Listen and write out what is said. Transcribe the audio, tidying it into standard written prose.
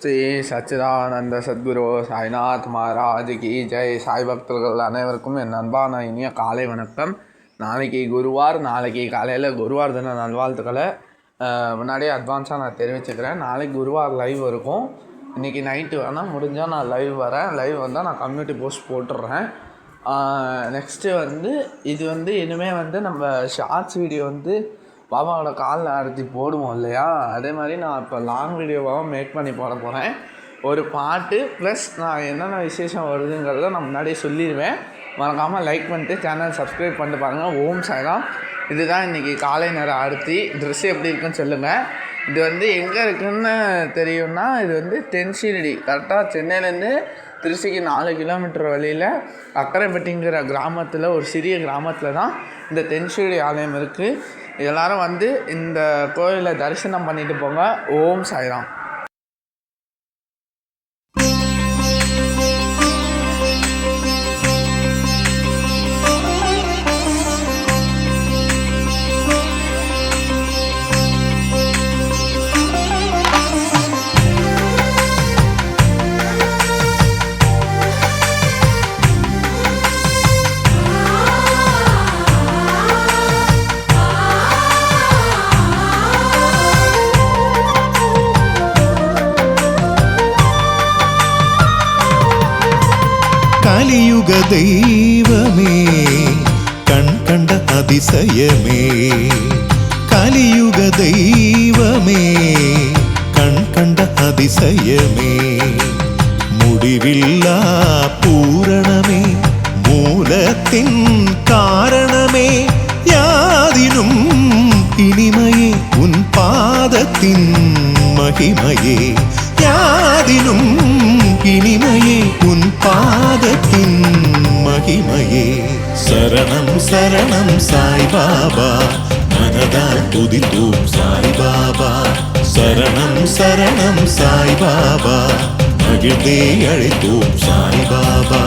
ஸ்ரீ சச்சிதானந்த சத்குரு சாய்நாத் மகாராஜ் கி ஜெய். சாய் பக்தர்கள் அனைவருக்கும் என் அன்பான இனிய காலை வணக்கம். நாளைக்கு குருவார், நாளைக்கு காலையில் குருவார் தின நல்வாழ்த்துக்களை முன்னாடியே அட்வான்ஸாக நான் தெரிவிச்சுக்கிறேன். நாளைக்கு குருவார் லைவ் இருக்கும். இன்றைக்கி நைட்டு வேணால் முடிஞ்சால் நான் லைவ் வரேன். லைவ் வந்தால் நான் கம்யூனிட்டி போஸ்ட் போட்டுடுறேன். நெக்ஸ்ட்டு இது இனிமேல் நம்ம ஷார்ட்ஸ் வீடியோ பாபாவோட காலில் அறுத்தி போடுவோம் இல்லையா, அதே மாதிரி நான் இப்போ லாங் வீடியோவாக மேக் பண்ணி போட போகிறேன். ஒரு பாட்டு ப்ளஸ் நான் என்னென்ன விசேஷம் வருதுங்கிறத நான் முன்னாடியே சொல்லிடுவேன். மறக்காமல் லைக் பண்ணிட்டு சேனல் சப்ஸ்கிரைப் பண்ணிட்டு பாருங்கள். ஓம் சாய்ராம். இதுதான் இன்றைக்கி காலை நேரம் ஆரத்தி. ட்ரெஸ்ஸு எப்படி இருக்குன்னு சொல்லுங்கள். இது எங்கே இருக்குதுன்னு தெரியும்னா, இது தென்சீரடி, கரெக்டாக சென்னையிலேருந்து திருச்சிக்கு 4 கிலோமீட்டர் வழியில் அக்கரைப்பட்டிங்கிற கிராமத்தில், ஒரு சிறிய கிராமத்தில் தான் இந்த தென்சீரடி ஆலயம் இருக்குது. எல்லோரும் இந்த கோயிலை தரிசனம் பண்ணிட்டு போங்க. ஓம் சாய்ராம். கலியுக தெய்வமே, கண் கண்ட அதிசயமே. கலியுக தெய்வமே, கண் கண்ட அதிசயமே. முடிவில்லா பூரணமே, மூலத்தின் காரணமே. யாதினும் இனிமையே உன் பாதத்தின் மகிமையே. யாதினும் இனிமையே உன் பாதத்தின் மகிமையே. சரணம் சரணம் சாய்பாபா, மனதால் துதித்தோம் சாய்பாபா. சரணம் சரணம் சாய்பாபா, மகிழ்ந்தே அழைத்தோம் சாய்பாபா.